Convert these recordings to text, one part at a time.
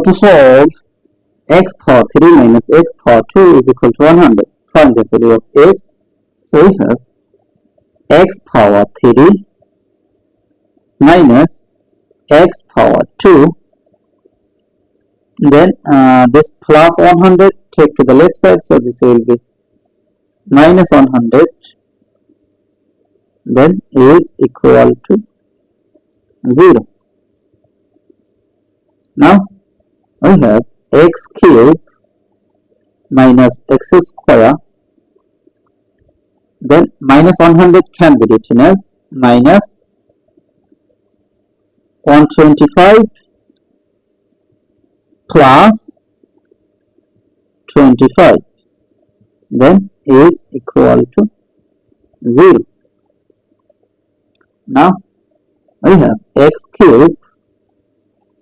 to solve x power 3 minus x power 2 is equal to 100. Find the value of x. So we have x power 3 minus x power 2. Then this plus 100 take to the left side, so this will be minus 100, then is equal to 0. Now we have x cube minus x square, then minus 100 can be written as minus 125 plus 25, then is equal to 0. Now we have x cube,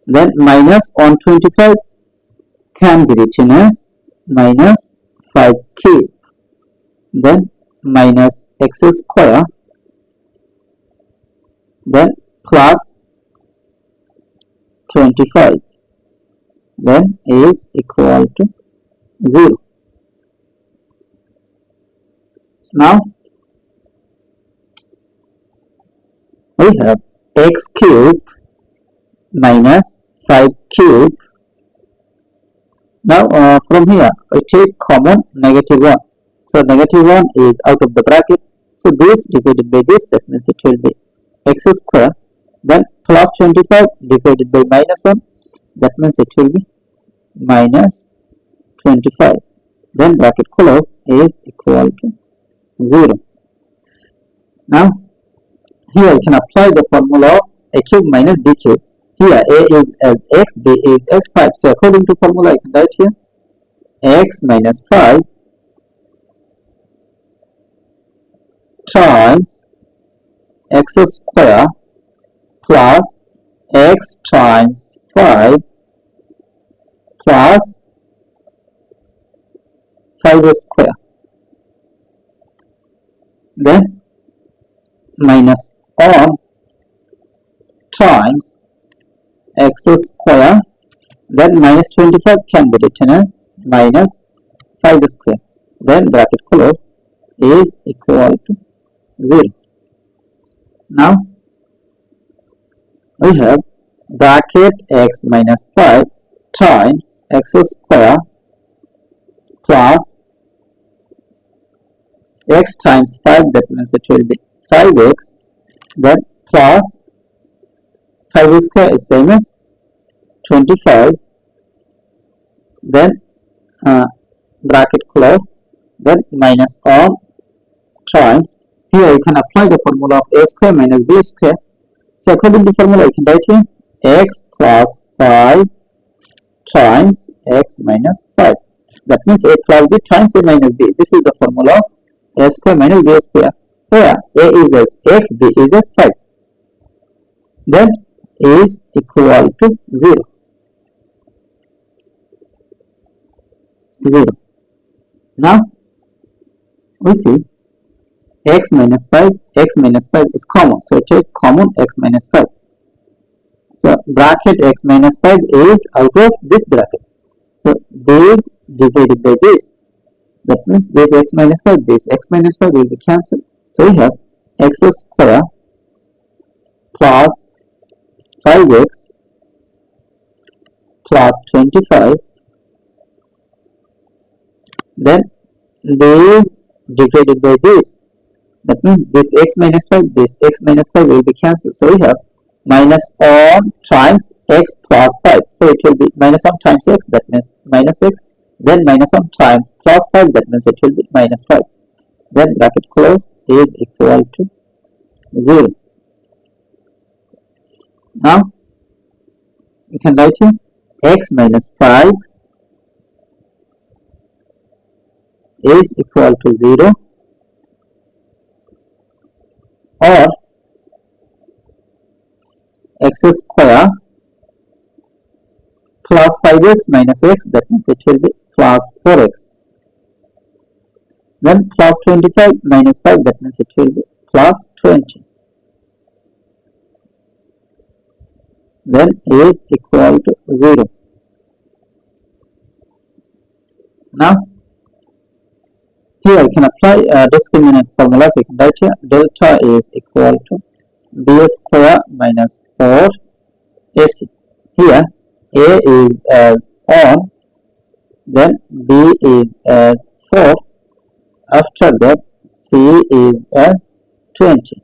then minus 125 can be written as minus 5 cube, then minus x square, then plus 25, then is equal to 0. Now we have x cube minus 5 cube. Now from here we take common negative 1. So negative 1 is out of the bracket. So this divided by this, that means it will be x square. Then plus 25 divided by minus 1, that means it will be minus 25. Then bracket close is equal to 0. Now here we can apply the formula of a cube minus b cube. Here a is as x, b is as 5. So according to formula I can write here x minus 5 times x square plus x times 5 plus 5 square, then minus 1 times x square, then minus 25 can be written as minus 5 square, then bracket close is equal to 0. Now we have bracket x minus 5 times x square plus x times 5, that means it will be 5x, then plus 5 square is same as 25, then bracket close, then minus 1 times, here you can apply the formula of a square minus b square. So according to formula you can write here x plus 5 times x minus 5, that means a plus b times a minus b. This is the formula of a square minus b square, where a is as x, b is as 5, then is equal to 0. Now we see x minus 5 is common, so take common x minus 5. So bracket x minus 5 is out of this bracket, so this divided by this, that means this x minus 5, this x minus 5 will be cancelled. So we have x square plus 5x plus 25, then this divided by this, that means this x minus 5, this x minus 5 will be cancelled. So we have minus 1 times x plus 5, so it will be minus 1 times x, that means minus x, then minus 1 times plus 5, that means it will be minus 5, then bracket close is equal to 0. Now you can write here x minus 5 is equal to 0, or x square plus 5x minus x, that means it will be plus 4x, then plus 25 minus 5, that means it will be plus 20, then is equal to 0. can apply discriminant formula. So you can write here delta is equal to b square minus 4 ac. Here a is as on, then b is as 4. After that c is as 20.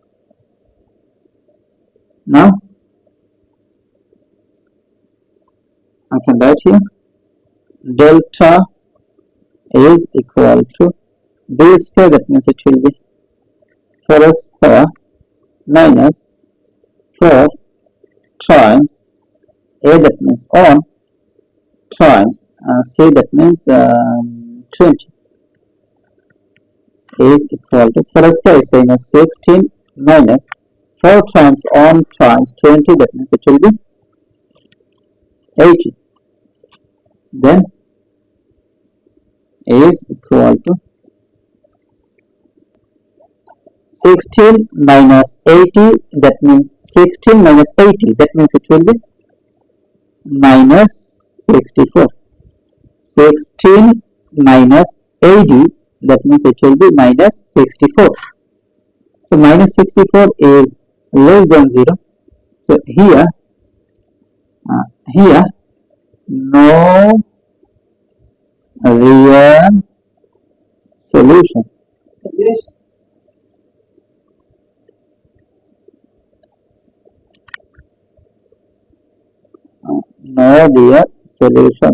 Now I can write here delta is equal to b square, that means it will be 4 square minus 4 times a, that means on, times c, that means 20, is equal to 4 square is same as 16 minus 4 times on times 20, that means it will be 80. Then is equal to 16 minus 80, that means 16 minus 80, that means it will be minus 64. 16 minus 80, that means it will be minus 64. So minus 64 is less than 0. So here no real solution. No real solution.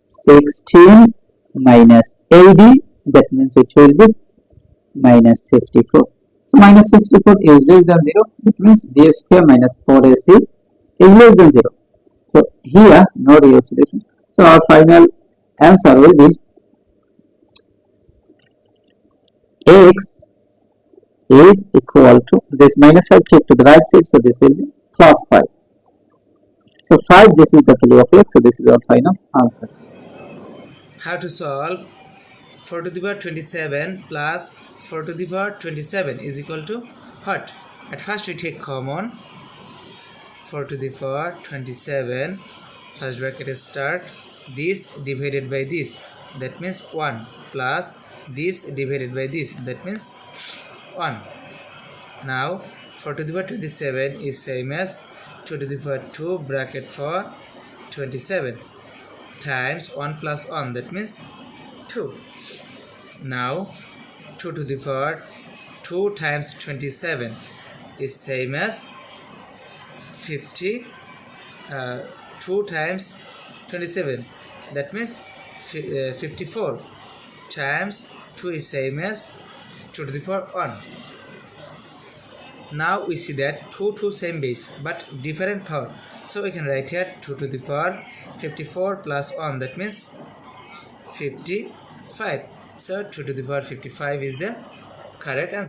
(16 minus 80), that means it will be minus 64. So minus 64 is less than 0. It means b square minus 4ac is less than 0. So here no real solution. So our final answer will be x is equal to this minus 5, take to the right side, so this will be plus 5. So 5, this is the value of x, so this is our final answer. How to solve 4 to the power 27 plus 4 to the power 27 is equal to what? At first we take common 4 to the power 27, first bracket start, this divided by this, that means 1, plus this divided by this, that means 1. Now 4 to the power 27 is same as 2 to the power 2 bracket for 27 times 1 plus 1, that means 2. Now 2 to the power 2 times 27 is same as 50, 2 times 27, that means 54 times 2 is same as 2 to the power 1. Now we see that 2 same base but different power, so we can write here 2 to the power 54 plus 1, that means 55. So 2 to the power 55 is the correct answer.